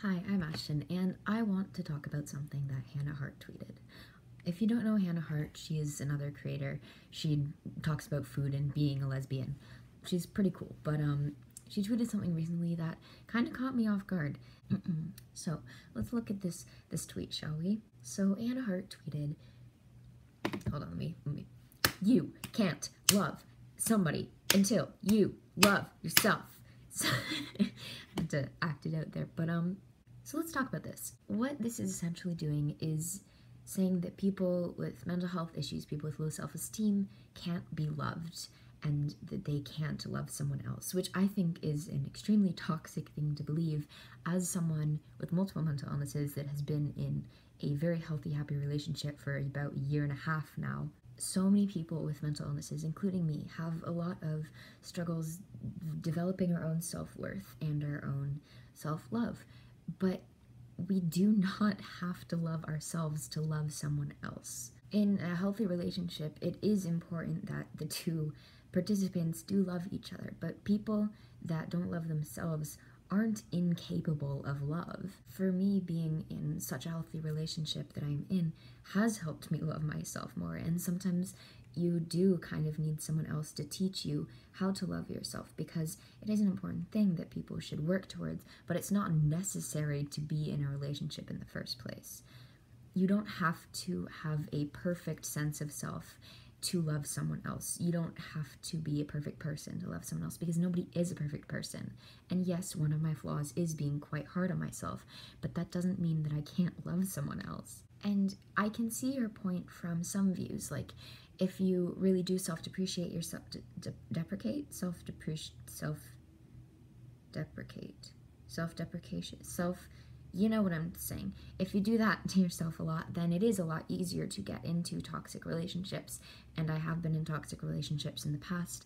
Hi, I'm Ashton, and I want to talk about something that Hannah Hart tweeted. If you don't know Hannah Hart, she is another creator. She talks about food and being a lesbian. She's pretty cool, but she tweeted something recently that kind of caught me off guard. So let's look at this tweet, shall we? So Hannah Hart tweeted, hold on, let me. You can't love somebody until you love yourself. So, I had to act it out there, but so let's talk about this. What this is essentially doing is saying that people with mental health issues, people with low self-esteem, can't be loved and that they can't love someone else, which I think is an extremely toxic thing to believe as someone with multiple mental illnesses that has been in a very healthy, happy relationship for about a year and a half now. So many people with mental illnesses, including me, have a lot of struggles developing our own self-worth and our own self-love. But we do not have to love ourselves to love someone else. In a healthy relationship, it is important that the two participants do love each other, but people that don't love themselves aren't incapable of love. For me, being in such a healthy relationship that I'm in has helped me love myself more, and sometimes you do kind of need someone else to teach you how to love yourself, because it is an important thing that people should work towards, but it's not necessary to be in a relationship in the first place. You don't have to have a perfect sense of self to love someone else. You don't have to be a perfect person to love someone else, because nobody is a perfect person. And yes, one of my flaws is being quite hard on myself, but that doesn't mean that I can't love someone else. And I can see your point from some views, like if you really do self-depreciate yourself, you know what I'm saying. If you do that to yourself a lot, then it is a lot easier to get into toxic relationships. And I have been in toxic relationships in the past,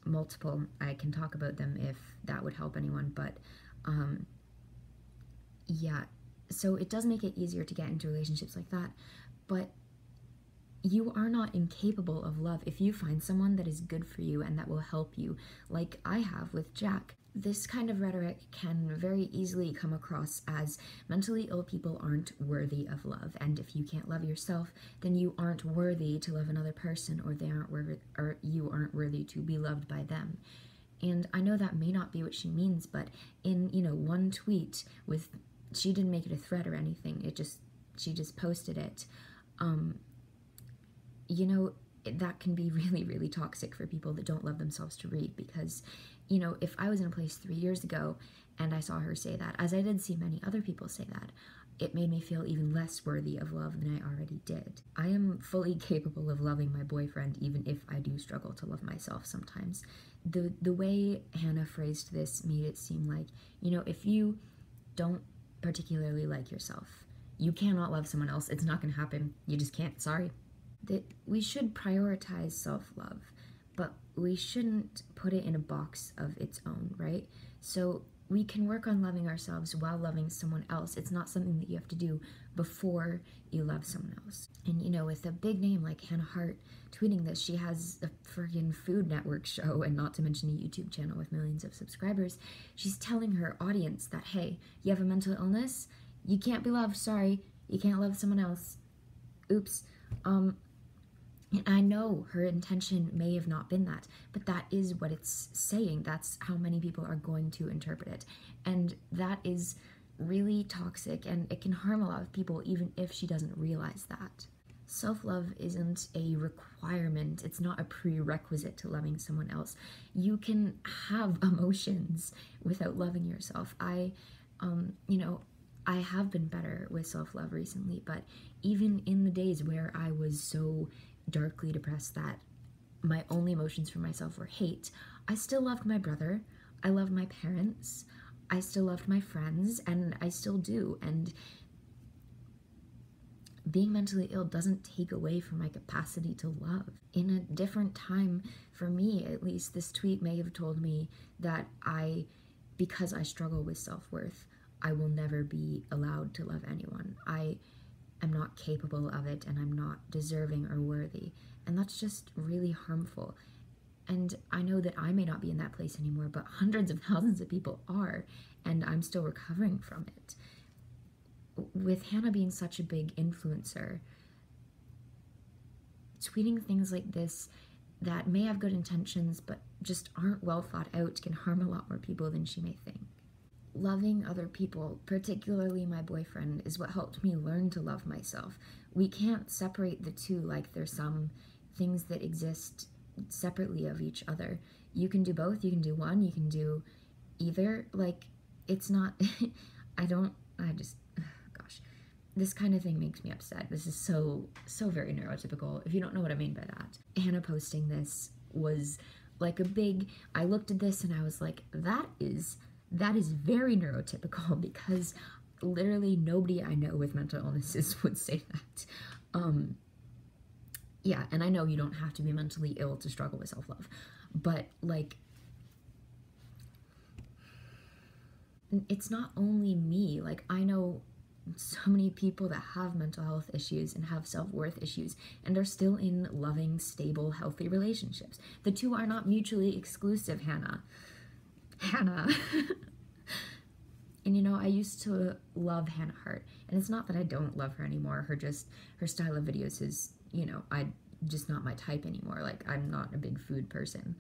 multiple. I can talk about them if that would help anyone, but yeah. So it does make it easier to get into relationships like that, but you are not incapable of love if you find someone that is good for you and that will help you, like I have with Jack. This kind of rhetoric can very easily come across as mentally ill people aren't worthy of love, and if you can't love yourself, then you aren't worthy to love another person, or they aren't worthy, or you aren't worthy to be loved by them. And I know that may not be what she means, but in, one tweet with, she didn't make it a thread or anything, she just posted it. That can be really, really toxic for people that don't love themselves to read, because, if I was in a place 3 years ago and I saw her say that, as I did see many other people say that, it made me feel even less worthy of love than I already did. I am fully capable of loving my boyfriend, even if I do struggle to love myself sometimes. The way Hannah phrased this made it seem like, if you don't particularly like yourself, you cannot love someone else. It's not going to happen. You just can't. Sorry. That we should prioritize self-love, but we shouldn't put it in a box of its own, right? So we can work on loving ourselves while loving someone else. It's not something that you have to do before you love someone else. And with a big name like Hannah Hart tweeting this, she has a friggin' Food Network show, and not to mention a YouTube channel with millions of subscribers. She's telling her audience that, hey, you have a mental illness, you can't be loved, sorry, you can't love someone else. Oops. And I know her intention may have not been that, but that is what it's saying. That's how many people are going to interpret it. And that is really toxic, and it can harm a lot of people even if she doesn't realize that. Self-love isn't a requirement. It's not a prerequisite to loving someone else. You can have emotions without loving yourself. I have been better with self-love recently, but even in the days where I was so darkly depressed that my only emotions for myself were hate, I still loved my brother, I loved my parents, I still loved my friends, and I still do. And being mentally ill doesn't take away from my capacity to love. In a different time, for me at least, this tweet may have told me that because I struggle with self-worth, I will never be allowed to love anyone. I'm not capable of it, and I'm not deserving or worthy. And that's just really harmful. And I know that I may not be in that place anymore, but hundreds of thousands of people are, and I'm still recovering from it. With Hannah being such a big influencer, tweeting things like this that may have good intentions but just aren't well thought out can harm a lot more people than she may think. Loving other people, particularly my boyfriend, is what helped me learn to love myself. We can't separate the two like there's some things that exist separately of each other. You can do both, you can do one, you can do either. Like, it's not, gosh, this kind of thing makes me upset. This is so very neurotypical, if you don't know what I mean by that. Hannah posting this was like a big, I looked at this and I was like, that is very neurotypical, because literally nobody I know with mental illnesses would say that. Yeah, and I know you don't have to be mentally ill to struggle with self-love, but like, it's not only me. Like, I know so many people that have mental health issues and have self-worth issues and are still in loving, stable, healthy relationships. The two are not mutually exclusive, Hannah. And you know, I used to love Hannah Hart, and it's not that I don't love her anymore. Her style of videos is, you know, just not my type anymore. Like, I'm not a big food person.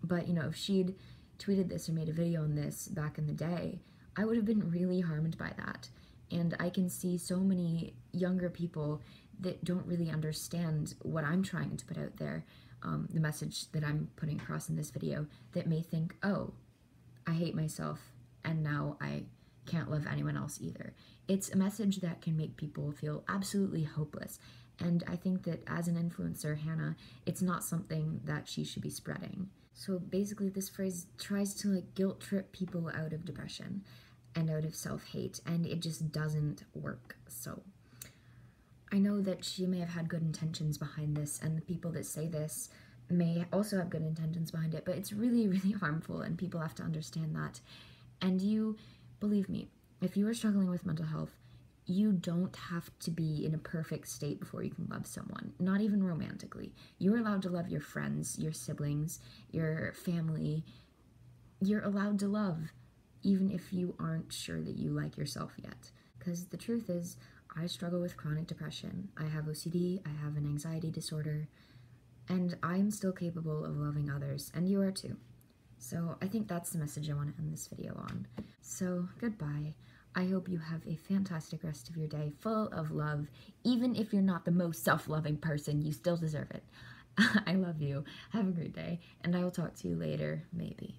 But you know, if she'd tweeted this or made a video on this back in the day, I would have been really harmed by that. And I can see so many younger people that don't really understand what I'm trying to put out there, the message that I'm putting across in this video, that may think, oh, I hate myself, and now I can't love anyone else either. It's a message that can make people feel absolutely hopeless. And I think that as an influencer, Hannah, it's not something that she should be spreading. So basically this phrase tries to like guilt trip people out of depression and out of self-hate, and it just doesn't work. So I know that she may have had good intentions behind this, and the people that say this may also have good intentions behind it, but it's really, really harmful, and people have to understand that. And you, believe me, if you are struggling with mental health, you don't have to be in a perfect state before you can love someone, not even romantically. You're allowed to love your friends, your siblings, your family. You're allowed to love, even if you aren't sure that you like yourself yet. Because the truth is, I struggle with chronic depression. I have OCD, I have an anxiety disorder, and I'm still capable of loving others, and you are too. So I think that's the message I want to end this video on. So goodbye. I hope you have a fantastic rest of your day, full of love. Even if you're not the most self-loving person, you still deserve it. I love you. Have a great day, and I will talk to you later, maybe.